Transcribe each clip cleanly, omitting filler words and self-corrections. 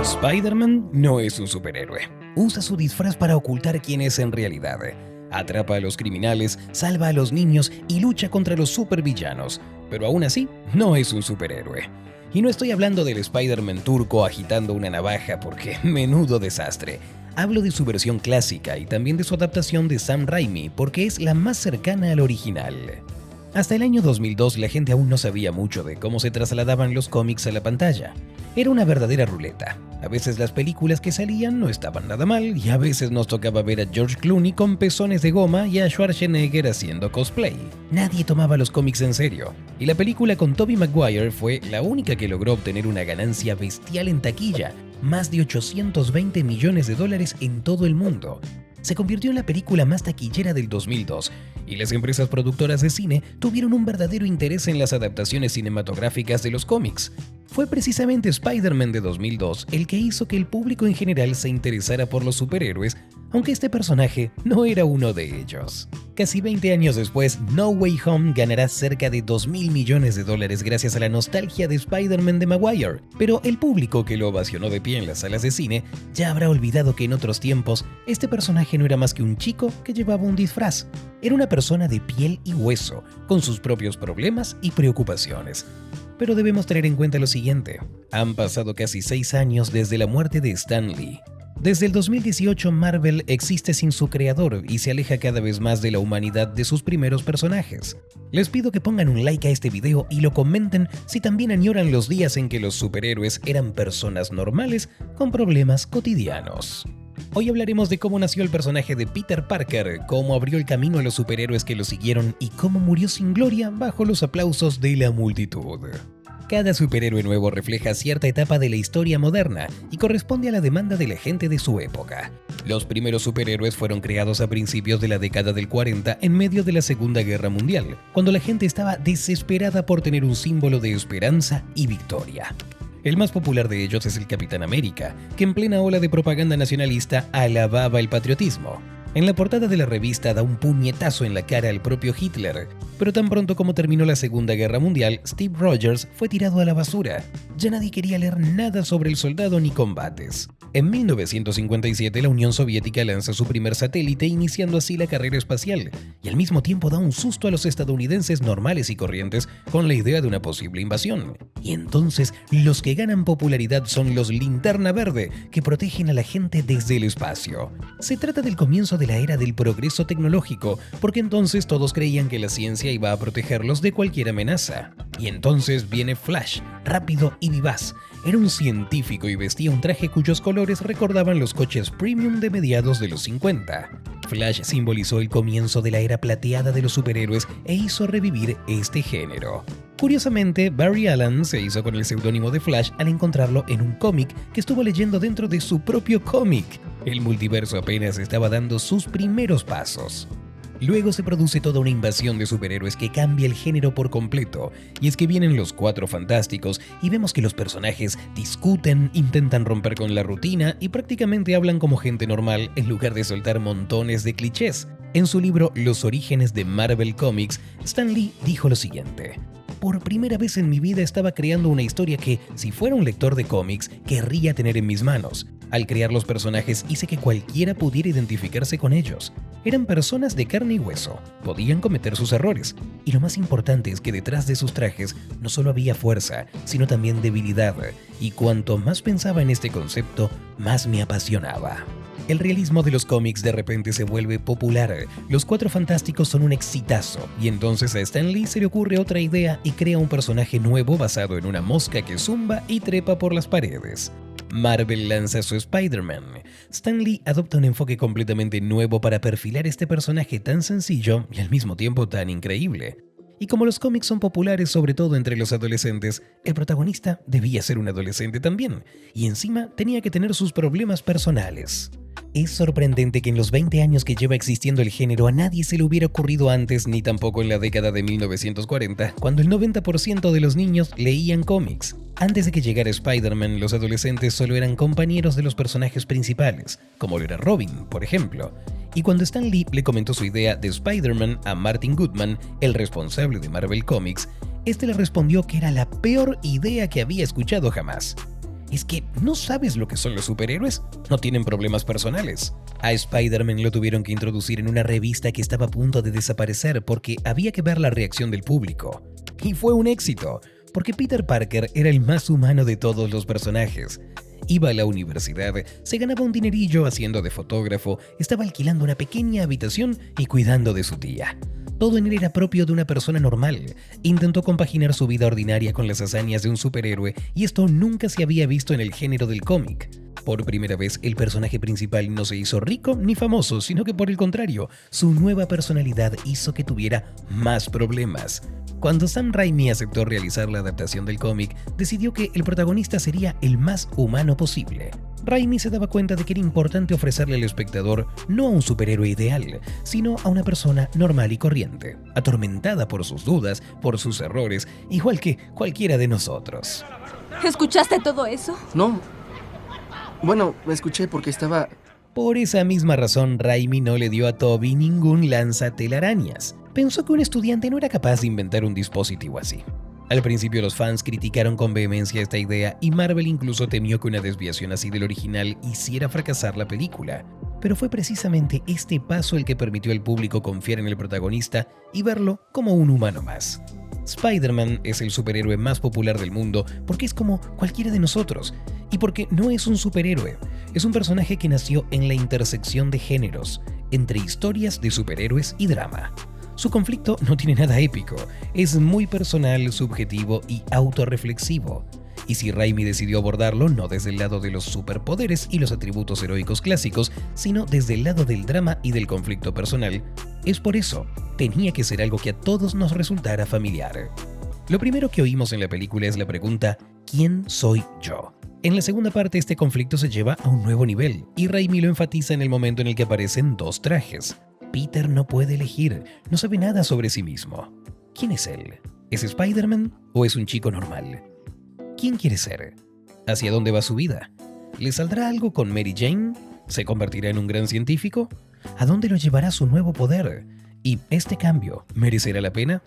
Spider-Man no es un superhéroe. Usa su disfraz para ocultar quién es en realidad. Atrapa a los criminales, salva a los niños y lucha contra los supervillanos. Pero aún así, no es un superhéroe. Y no estoy hablando del Spider-Man turco agitando una navaja porque menudo desastre. Hablo de su versión clásica y también de su adaptación de Sam Raimi porque es la más cercana al original. Hasta el año 2002 la gente aún no sabía mucho de cómo se trasladaban los cómics a la pantalla. Era una verdadera ruleta. A veces las películas que salían no estaban nada mal y a veces nos tocaba ver a George Clooney con pezones de goma y a Schwarzenegger haciendo cosplay. Nadie tomaba los cómics en serio y la película con Tobey Maguire fue la única que logró obtener una ganancia bestial en taquilla, más de 820 millones de dólares en todo el mundo. Se convirtió en la película más taquillera del 2002 y las empresas productoras de cine tuvieron un verdadero interés en las adaptaciones cinematográficas de los cómics. Fue precisamente Spider-Man de 2002 el que hizo que el público en general se interesara por los superhéroes, aunque este personaje no era uno de ellos. Casi 20 años después, No Way Home ganará cerca de 2.000 millones de dólares gracias a la nostalgia de Spider-Man de Maguire, pero el público que lo ovacionó de pie en las salas de cine ya habrá olvidado que en otros tiempos este personaje no era más que un chico que llevaba un disfraz. Era una persona de piel y hueso, con sus propios problemas y preocupaciones. Pero debemos tener en cuenta lo siguiente: han pasado casi 6 años desde la muerte de Stan Lee. Desde el 2018 Marvel existe sin su creador y se aleja cada vez más de la humanidad de sus primeros personajes. Les pido que pongan un like a este video y lo comenten si también añoran los días en que los superhéroes eran personas normales con problemas cotidianos. Hoy hablaremos de cómo nació el personaje de Peter Parker, cómo abrió el camino a los superhéroes que lo siguieron y cómo murió sin gloria bajo los aplausos de la multitud. Cada superhéroe nuevo refleja cierta etapa de la historia moderna y corresponde a la demanda de la gente de su época. Los primeros superhéroes fueron creados a principios de la década del 40 en medio de la Segunda Guerra Mundial, cuando la gente estaba desesperada por tener un símbolo de esperanza y victoria. El más popular de ellos es el Capitán América, que en plena ola de propaganda nacionalista alababa el patriotismo. En la portada de la revista da un puñetazo en la cara al propio Hitler, pero tan pronto como terminó la Segunda Guerra Mundial, Steve Rogers fue tirado a la basura. Ya nadie quería leer nada sobre el soldado ni combates. En 1957 la Unión Soviética lanza su primer satélite, iniciando así la carrera espacial, y al mismo tiempo da un susto a los estadounidenses normales y corrientes con la idea de una posible invasión. Y entonces los que ganan popularidad son los Linterna Verde, que protegen a la gente desde el espacio. Se trata del comienzo de la era del progreso tecnológico, porque entonces todos creían que la ciencia iba a protegerlos de cualquier amenaza. Y entonces viene Flash, rápido y vivaz. Era un científico y vestía un traje cuyos colores recordaban los coches premium de mediados de los 50. Flash simbolizó el comienzo de la era plateada de los superhéroes e hizo revivir este género. Curiosamente, Barry Allen se hizo con el seudónimo de Flash al encontrarlo en un cómic que estuvo leyendo dentro de su propio cómic. El multiverso apenas estaba dando sus primeros pasos. Luego se produce toda una invasión de superhéroes que cambia el género por completo, y es que vienen los Cuatro Fantásticos y vemos que los personajes discuten, intentan romper con la rutina y prácticamente hablan como gente normal en lugar de soltar montones de clichés. En su libro Los orígenes de Marvel Comics, Stan Lee dijo lo siguiente: por primera vez en mi vida estaba creando una historia que, si fuera un lector de cómics, querría tener en mis manos. Al crear los personajes hice que cualquiera pudiera identificarse con ellos. Eran personas de carne y hueso, podían cometer sus errores. Y lo más importante es que detrás de sus trajes no solo había fuerza, sino también debilidad. Y cuanto más pensaba en este concepto, más me apasionaba. El realismo de los cómics de repente se vuelve popular. Los Cuatro Fantásticos son un exitazo, y entonces a Stan Lee se le ocurre otra idea y crea un personaje nuevo basado en una mosca que zumba y trepa por las paredes. Marvel lanza su Spider-Man. Stan Lee adopta un enfoque completamente nuevo para perfilar este personaje tan sencillo y al mismo tiempo tan increíble. Y como los cómics son populares sobre todo entre los adolescentes, el protagonista debía ser un adolescente también, y encima tenía que tener sus problemas personales. Es sorprendente que en los 20 años que lleva existiendo el género a nadie se le hubiera ocurrido antes, ni tampoco en la década de 1940, cuando el 90% de los niños leían cómics. Antes de que llegara Spider-Man, los adolescentes solo eran compañeros de los personajes principales, como lo era Robin, por ejemplo. Y cuando Stan Lee le comentó su idea de Spider-Man a Martin Goodman, el responsable de Marvel Comics, este le respondió que era la peor idea que había escuchado jamás. es que no sabes lo que son los superhéroes, no tienen problemas personales. A Spider-Man lo tuvieron que introducir en una revista que estaba a punto de desaparecer porque había que ver la reacción del público. Y fue un éxito, porque Peter Parker era el más humano de todos los personajes. Iba a la universidad, se ganaba un dinerillo haciendo de fotógrafo, estaba alquilando una pequeña habitación y cuidando de su tía. Todo en él era propio de una persona normal. Intentó compaginar su vida ordinaria con las hazañas de un superhéroe y esto nunca se había visto en el género del cómic. Por primera vez, el personaje principal no se hizo rico ni famoso, sino que por el contrario, su nueva personalidad hizo que tuviera más problemas. Cuando Sam Raimi aceptó realizar la adaptación del cómic, decidió que el protagonista sería el más humano posible. Raimi se daba cuenta de que era importante ofrecerle al espectador no a un superhéroe ideal, sino a una persona normal y corriente, atormentada por sus dudas, por sus errores, igual que cualquiera de nosotros. ¿Escuchaste todo eso? No. Bueno, escuché porque estaba... Por esa misma razón, Raimi no le dio a Tobey ningún lanzatelarañas. Pensó que un estudiante no era capaz de inventar un dispositivo así. Al principio los fans criticaron con vehemencia esta idea y Marvel incluso temió que una desviación así del original hiciera fracasar la película. Pero fue precisamente este paso el que permitió al público confiar en el protagonista y verlo como un humano más. Spider-Man es el superhéroe más popular del mundo porque es como cualquiera de nosotros y porque no es un superhéroe, es un personaje que nació en la intersección de géneros, entre historias de superhéroes y drama. Su conflicto no tiene nada épico, es muy personal, subjetivo y autorreflexivo. Y si Raimi decidió abordarlo no desde el lado de los superpoderes y los atributos heroicos clásicos, sino desde el lado del drama y del conflicto personal, es por eso, tenía que ser algo que a todos nos resultara familiar. Lo primero que oímos en la película es la pregunta ¿quién soy yo? En la segunda parte este conflicto se lleva a un nuevo nivel, y Raimi lo enfatiza en el momento en el que aparecen dos trajes. Peter no puede elegir, no sabe nada sobre sí mismo. ¿Quién es él? ¿Es Spider-Man o es un chico normal? ¿Quién quiere ser? ¿Hacia dónde va su vida? ¿Le saldrá algo con Mary Jane? ¿Se convertirá en un gran científico? ¿A dónde lo llevará su nuevo poder? ¿Y este cambio merecerá la pena?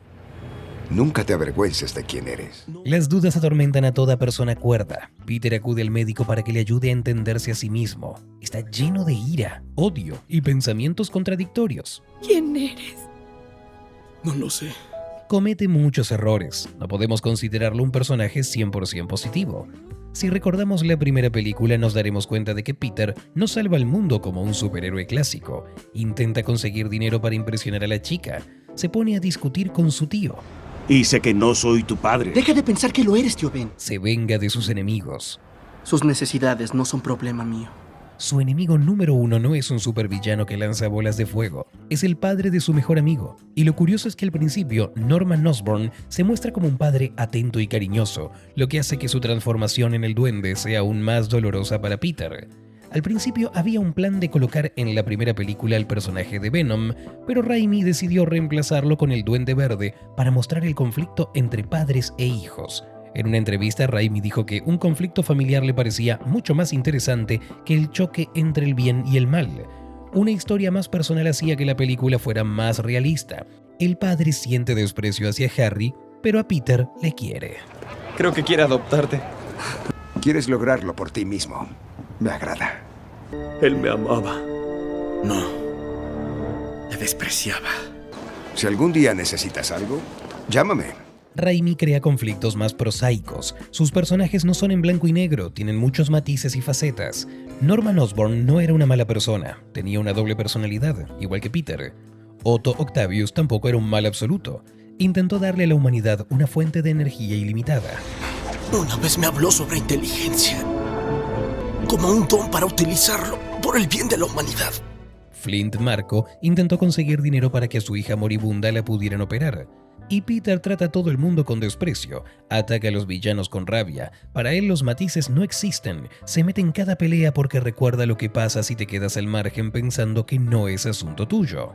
Nunca te avergüences de quién eres. Las dudas atormentan a toda persona cuerda. Peter acude al médico para que le ayude a entenderse a sí mismo. Está lleno de ira, odio y pensamientos contradictorios. ¿Quién eres? No lo sé. Comete muchos errores. No podemos considerarlo un personaje 100% positivo. Si recordamos la primera película, nos daremos cuenta de que Peter no salva al mundo como un superhéroe clásico. Intenta conseguir dinero para impresionar a la chica. Se pone a discutir con su tío. Y sé que no soy tu padre. Deja de pensar que lo eres, tío Ben. Se venga de sus enemigos. Sus necesidades no son problema mío. Su enemigo número uno no es un supervillano que lanza bolas de fuego, es el padre de su mejor amigo. Y lo curioso es que al principio Norman Osborn se muestra como un padre atento y cariñoso, lo que hace que su transformación en el duende sea aún más dolorosa para Peter. Al principio había un plan de colocar en la primera película al personaje de Venom, pero Raimi decidió reemplazarlo con el Duende Verde para mostrar el conflicto entre padres e hijos. En una entrevista, Raimi dijo que un conflicto familiar le parecía mucho más interesante que el choque entre el bien y el mal. Una historia más personal hacía que la película fuera más realista. El padre siente desprecio hacia Harry, pero a Peter le quiere. Creo que quiere adoptarte. Quieres lograrlo por ti mismo. Me agrada. Él me amaba. No. Me despreciaba. Si algún día necesitas algo, llámame. Raimi crea conflictos más prosaicos. Sus personajes no son en blanco y negro, tienen muchos matices y facetas. Norman Osborn no era una mala persona, tenía una doble personalidad, igual que Peter. Otto Octavius tampoco era un mal absoluto. Intentó darle a la humanidad una fuente de energía ilimitada. Una vez me habló sobre inteligencia, como un don para utilizarlo por el bien de la humanidad. Flint Marko intentó conseguir dinero para que a su hija moribunda la pudieran operar. Y Peter trata a todo el mundo con desprecio, ataca a los villanos con rabia. Para él los matices no existen, se mete en cada pelea porque recuerda lo que pasa si te quedas al margen pensando que no es asunto tuyo.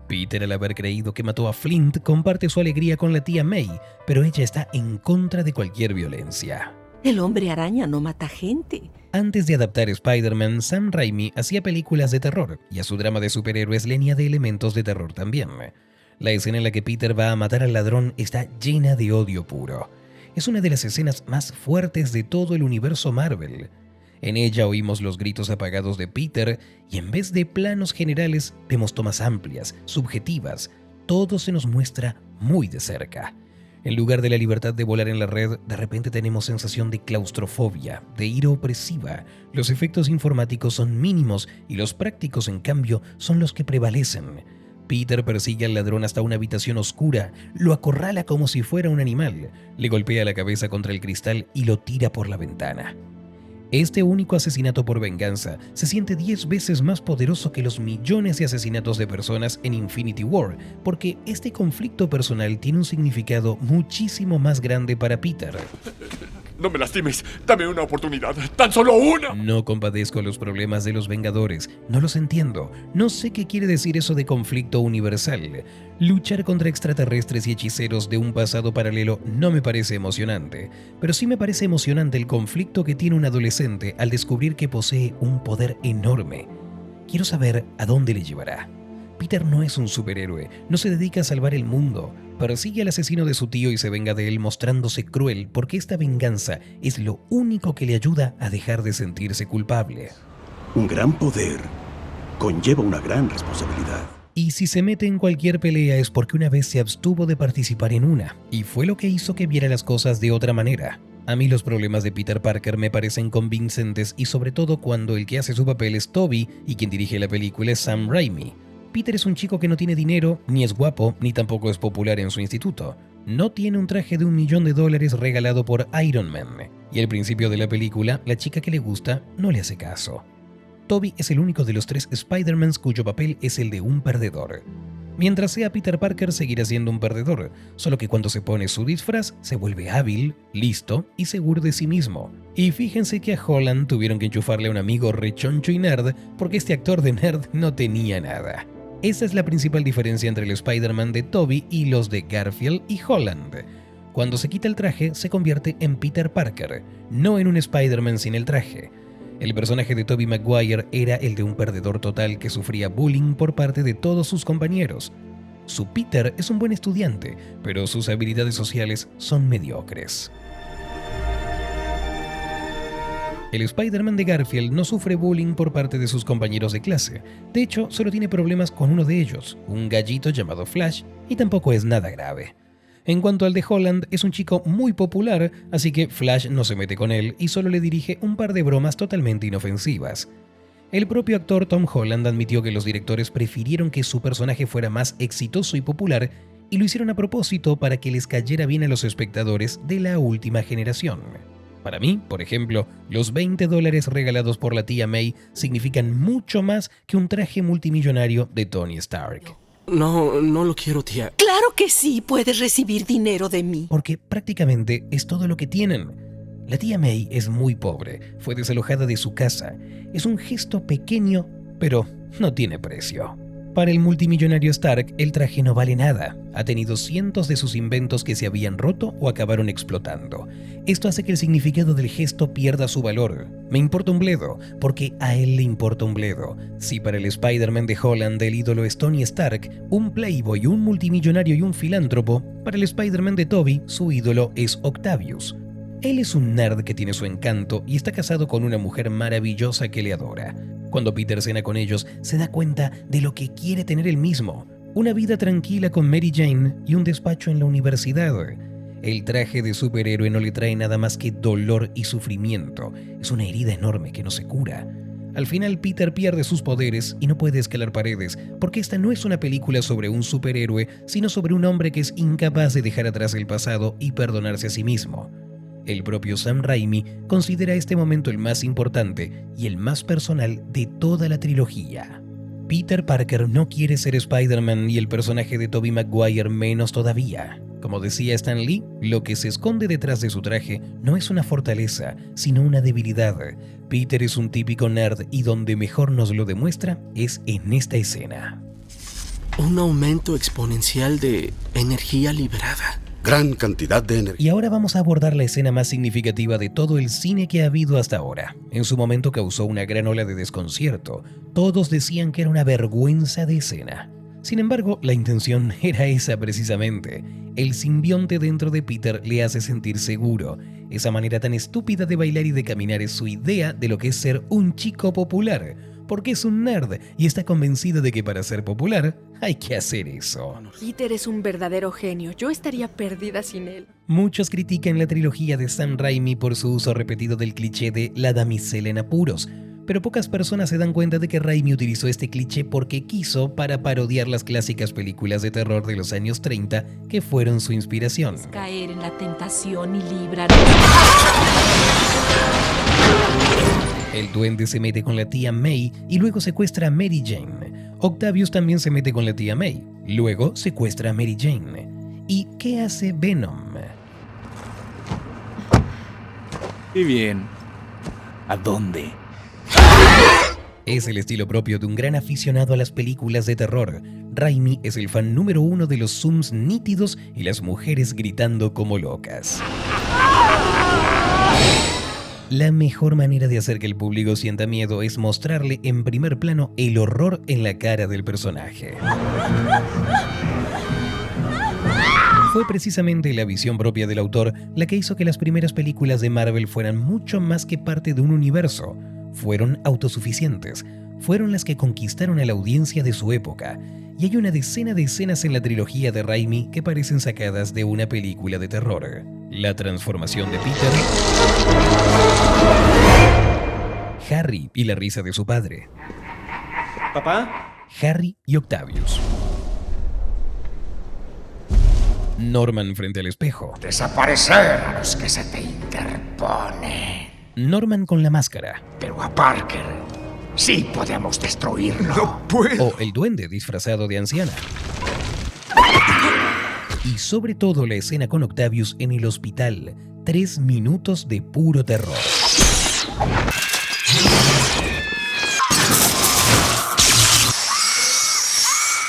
Peter, al haber creído que mató a Flint, comparte su alegría con la tía May, pero ella está en contra de cualquier violencia. El hombre araña no mata gente. Antes de adaptar Spider-Man, Sam Raimi hacía películas de terror y a su drama de superhéroes le añade elementos de terror también. La escena en la que Peter va a matar al ladrón está llena de odio puro. Es una de las escenas más fuertes de todo el universo Marvel. En ella oímos los gritos apagados de Peter y en vez de planos generales vemos tomas amplias, subjetivas. Todo se nos muestra muy de cerca. En lugar de la libertad de volar en la red, de repente tenemos sensación de claustrofobia, de ira opresiva. Los efectos informáticos son mínimos y los prácticos, en cambio, son los que prevalecen. Peter persigue al ladrón hasta una habitación oscura, lo acorrala como si fuera un animal, le golpea la cabeza contra el cristal y lo tira por la ventana. Este único asesinato por venganza se siente 10 veces más poderoso que los millones de asesinatos de personas en Infinity War, porque este conflicto personal tiene un significado muchísimo más grande para Peter. No me lastimes, dame una oportunidad, tan solo una. No compadezco los problemas de los Vengadores, no los entiendo, no sé qué quiere decir eso de conflicto universal. Luchar contra extraterrestres y hechiceros de un pasado paralelo no me parece emocionante, pero sí me parece emocionante el conflicto que tiene un adolescente al descubrir que posee un poder enorme. Quiero saber a dónde le llevará. Peter no es un superhéroe, no se dedica a salvar el mundo, persigue al asesino de su tío y se venga de él mostrándose cruel porque esta venganza es lo único que le ayuda a dejar de sentirse culpable. Un gran poder conlleva una gran responsabilidad. Y si se mete en cualquier pelea es porque una vez se abstuvo de participar en una, y fue lo que hizo que viera las cosas de otra manera. A mí los problemas de Peter Parker me parecen convincentes y sobre todo cuando el que hace su papel es Tobey y quien dirige la película es Sam Raimi. Peter es un chico que no tiene dinero, ni es guapo, ni tampoco es popular en su instituto. No tiene un traje de $1 millón regalado por Iron Man. Y al principio de la película, la chica que le gusta no le hace caso. Tobey es el único de los 3 Spider-Mans cuyo papel es el de un perdedor. Mientras sea Peter Parker, seguirá siendo un perdedor, solo que cuando se pone su disfraz, se vuelve hábil, listo y seguro de sí mismo. Y fíjense que a Holland tuvieron que enchufarle a un amigo rechoncho y nerd, porque este actor de nerd no tenía nada. Esa es la principal diferencia entre el Spider-Man de Tobey y los de Garfield y Holland. Cuando se quita el traje, se convierte en Peter Parker, no en un Spider-Man sin el traje. El personaje de Tobey Maguire era el de un perdedor total que sufría bullying por parte de todos sus compañeros. Su Peter es un buen estudiante, pero sus habilidades sociales son mediocres. El Spider-Man de Garfield no sufre bullying por parte de sus compañeros de clase. De hecho, solo tiene problemas con uno de ellos, un gallito llamado Flash, y tampoco es nada grave. En cuanto al de Holland, es un chico muy popular, así que Flash no se mete con él y solo le dirige un par de bromas totalmente inofensivas. El propio actor Tom Holland admitió que los directores prefirieron que su personaje fuera más exitoso y popular y lo hicieron a propósito para que les cayera bien a los espectadores de la última generación. Para mí, por ejemplo, los $20 regalados por la tía May significan mucho más que un traje multimillonario de Tony Stark. No lo quiero, tía. Claro que sí, puedes recibir dinero de mí. Porque prácticamente es todo lo que tienen. La tía May es muy pobre, fue desalojada de su casa. Es un gesto pequeño, pero no tiene precio. Para el multimillonario Stark, el traje no vale nada. Ha tenido cientos de sus inventos que se habían roto o acabaron explotando. Esto hace que el significado del gesto pierda su valor. Me importa un bledo, porque a él le importa un bledo. Si para el Spider-Man de Holland el ídolo es Tony Stark, un playboy, un multimillonario y un filántropo, para el Spider-Man de Tobey, su ídolo es Octavius. Él es un nerd que tiene su encanto y está casado con una mujer maravillosa que le adora. Cuando Peter cena con ellos, se da cuenta de lo que quiere tener él mismo. Una vida tranquila con Mary Jane y un despacho en la universidad. El traje de superhéroe no le trae nada más que dolor y sufrimiento. Es una herida enorme que no se cura. Al final Peter pierde sus poderes y no puede escalar paredes, porque esta no es una película sobre un superhéroe, sino sobre un hombre que es incapaz de dejar atrás el pasado y perdonarse a sí mismo. El propio Sam Raimi considera este momento el más importante y el más personal de toda la trilogía. Peter Parker no quiere ser Spider-Man y el personaje de Tobey Maguire menos todavía. Como decía Stan Lee, lo que se esconde detrás de su traje no es una fortaleza, sino una debilidad. Peter es un típico nerd y donde mejor nos lo demuestra es en esta escena. Un aumento exponencial de energía liberada. Gran cantidad de energía. Y ahora vamos a abordar la escena más significativa de todo el cine que ha habido hasta ahora. En su momento causó una gran ola de desconcierto. Todos decían que era una vergüenza de escena. Sin embargo, la intención era esa precisamente. El simbionte dentro de Peter le hace sentir seguro. Esa manera tan estúpida de bailar y de caminar es su idea de lo que es ser un chico popular, porque es un nerd y está convencido de que para ser popular hay que hacer eso. Peter es un verdadero genio. Yo estaría perdida sin él. Muchos critican la trilogía de Sam Raimi por su uso repetido del cliché de la damisela en apuros, pero pocas personas se dan cuenta de que Raimi utilizó este cliché porque quiso para parodiar las clásicas películas de terror de los años 30 que fueron su inspiración. Caer en la tentación y líbranos. El duende se mete con la tía May y luego secuestra a Mary Jane. Octavius también se mete con la tía May, luego secuestra a Mary Jane. ¿Y qué hace Venom? Y bien, ¿a dónde? Es el estilo propio de un gran aficionado a las películas de terror. Raimi es el fan número 1 de los zooms nítidos y las mujeres gritando como locas. La mejor manera de hacer que el público sienta miedo es mostrarle en primer plano el horror en la cara del personaje. Fue precisamente la visión propia del autor la que hizo que las primeras películas de Marvel fueran mucho más que parte de un universo. Fueron autosuficientes, fueron las que conquistaron a la audiencia de su época, y hay una decena de escenas en la trilogía de Raimi que parecen sacadas de una película de terror. La transformación de Peter, Harry y la risa de su padre, ¿Papá? Harry y Octavius, Norman frente al espejo, Desaparecer a los que se te interponen. Norman con la máscara, Pero a Parker sí podemos destruirlo. No puedo. o el duende disfrazado de anciana. Y sobre todo la escena con Octavius en el hospital. 3 minutos de puro terror.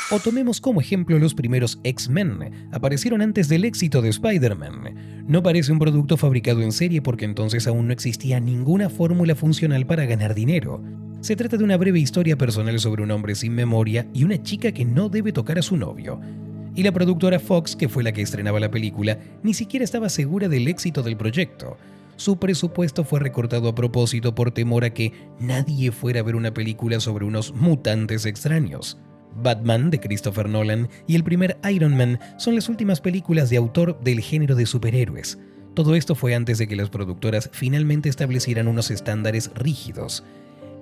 O tomemos como ejemplo los primeros X-Men. Aparecieron antes del éxito de Spider-Man. No parece un producto fabricado en serie porque entonces aún no existía ninguna fórmula funcional para ganar dinero. Se trata de una breve historia personal sobre un hombre sin memoria y una chica que no debe tocar a su novio. Y la productora Fox, que fue la que estrenaba la película, ni siquiera estaba segura del éxito del proyecto. Su presupuesto fue recortado a propósito por temor a que nadie fuera a ver una película sobre unos mutantes extraños. Batman, de Christopher Nolan, y el primer Iron Man son las últimas películas de autor del género de superhéroes. Todo esto fue antes de que las productoras finalmente establecieran unos estándares rígidos.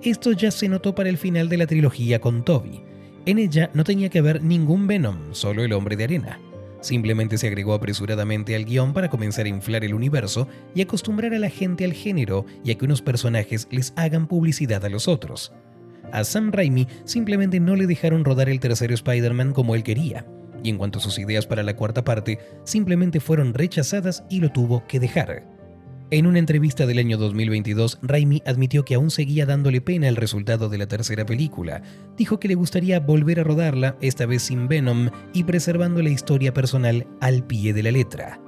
Esto ya se notó para el final de la trilogía con Tobey. En ella no tenía que haber ningún Venom, solo el Hombre de Arena. Simplemente se agregó apresuradamente al guión para comenzar a inflar el universo y acostumbrar a la gente al género y a que unos personajes les hagan publicidad a los otros. A Sam Raimi simplemente no le dejaron rodar el tercer Spider-Man como él quería, y en cuanto a sus ideas para la cuarta parte, simplemente fueron rechazadas y lo tuvo que dejar. En una entrevista del año 2022, Raimi admitió que aún seguía dándole pena el resultado de la tercera película. Dijo que le gustaría volver a rodarla, esta vez sin Venom y preservando la historia personal al pie de la letra.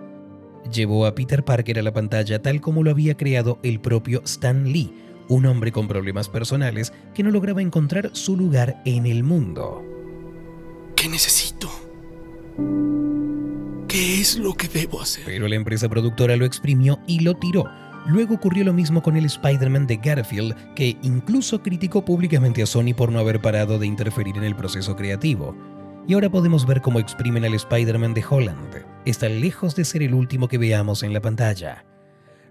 Llevó a Peter Parker a la pantalla tal como lo había creado el propio Stan Lee, un hombre con problemas personales que no lograba encontrar su lugar en el mundo. ¿Qué necesito? ¿Qué es lo que debo hacer? Pero la empresa productora lo exprimió y lo tiró. Luego ocurrió lo mismo con el Spider-Man de Garfield, que incluso criticó públicamente a Sony por no haber parado de interferir en el proceso creativo. Y ahora podemos ver cómo exprimen al Spider-Man de Holland. Está lejos de ser el último que veamos en la pantalla.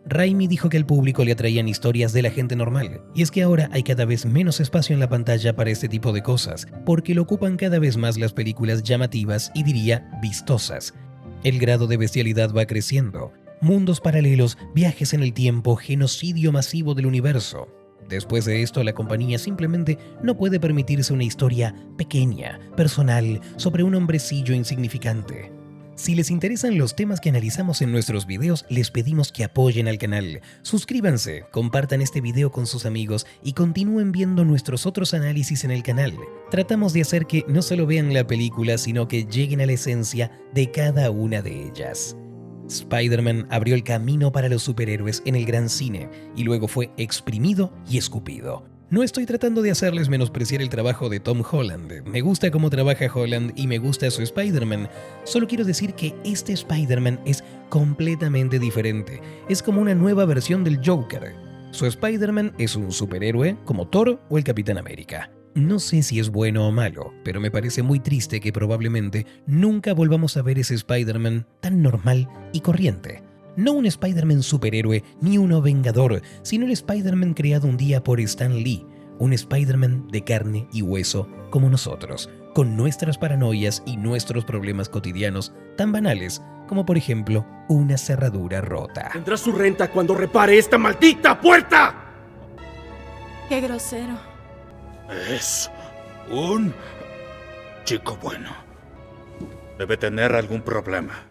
Raimi dijo que al público le atraían historias de la gente normal, y es que ahora hay cada vez menos espacio en la pantalla para este tipo de cosas, porque lo ocupan cada vez más las películas llamativas y diría vistosas. El grado de bestialidad va creciendo. Mundos paralelos, viajes en el tiempo, genocidio masivo del universo. Después de esto, la compañía simplemente no puede permitirse una historia pequeña, personal, sobre un hombrecillo insignificante. Si les interesan los temas que analizamos en nuestros videos, les pedimos que apoyen al canal. Suscríbanse, compartan este video con sus amigos y continúen viendo nuestros otros análisis en el canal. Tratamos de hacer que no solo vean la película, sino que lleguen a la esencia de cada una de ellas. Spider-Man abrió el camino para los superhéroes en el gran cine y luego fue exprimido y escupido. No estoy tratando de hacerles menospreciar el trabajo de Tom Holland. Me gusta cómo trabaja Holland y me gusta su Spider-Man. Solo quiero decir que este Spider-Man es completamente diferente. Es como una nueva versión del Joker. Su Spider-Man es un superhéroe como Thor o el Capitán América. No sé si es bueno o malo, pero me parece muy triste que probablemente nunca volvamos a ver ese Spider-Man tan normal y corriente. No un Spider-Man superhéroe ni uno vengador, sino el Spider-Man creado un día por Stan Lee, un Spider-Man de carne y hueso como nosotros, con nuestras paranoias y nuestros problemas cotidianos tan banales como por ejemplo una cerradura rota. Tendrá su renta cuando repare esta maldita puerta. Qué grosero. Es un chico bueno. Debe tener algún problema.